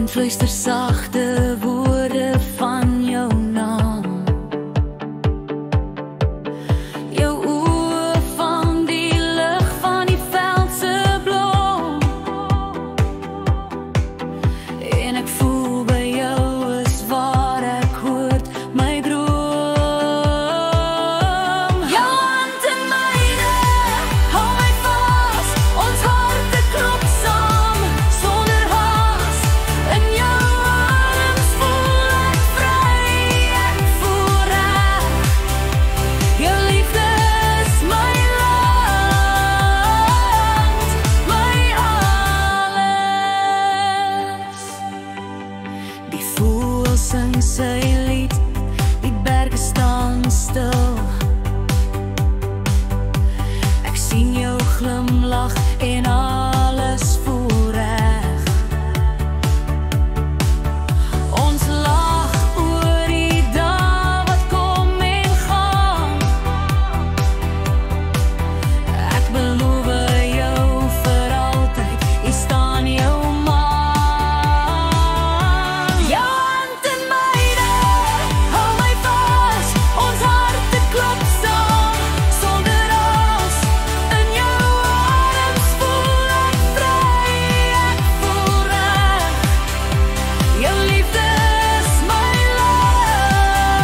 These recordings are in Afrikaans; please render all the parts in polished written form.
fluister sagte woorde van jou naam. Jou oë vang die lig van die veld se blom. En ek voel by jou is waar ek hoort my droom. Jou hand in myne, hou my vas, ons harte klop saam, sonder haas. In jou arms voel ek vry, ek voel reg. Jou liefde is my land, my alles. Die voël sing sy lied, die berge staan stil. Ek sien jou glimlag en alles voel reg. Ons lag oor die dae wat kom en gaan. Ek beloof jou vir altyd, ek staan jou man. Jou hand in myne, hou my vas, ons harte klop saam, sonder haas. In jou arms voel ek vry, ek voel reg. Jou liefde is my land,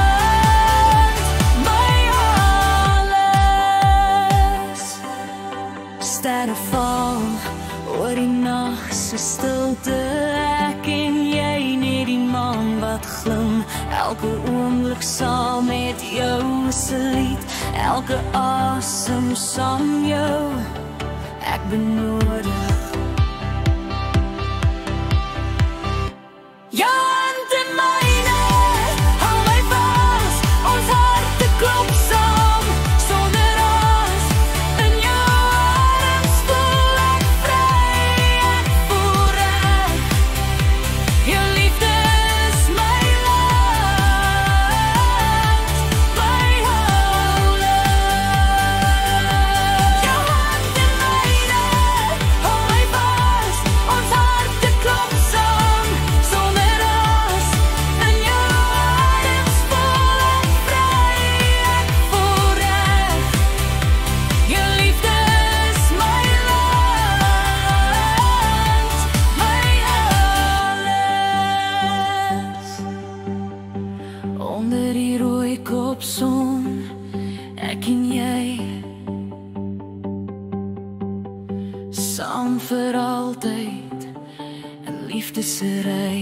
my alles. Sterre val oor die nag se stilte, ek en jy net die maan wat glim. Elke oomblik saam met jou se lied, elke asem saam jou ek benodig. Jou hand in myne, hou my vas, ons harte klop saam, sonder haas. In jou arms voel ek vry, ek voel reg. Jou liefde is my land, my alles. Jou hand in myne, hou my vas, ons harte klop saam, sonder haas. In jou arms voel ek vry, ek voel reg. Jou liefde is my land, my alles. Onder die rooi kopson, ek en jy, saam vir altyd, 'n liefdesry.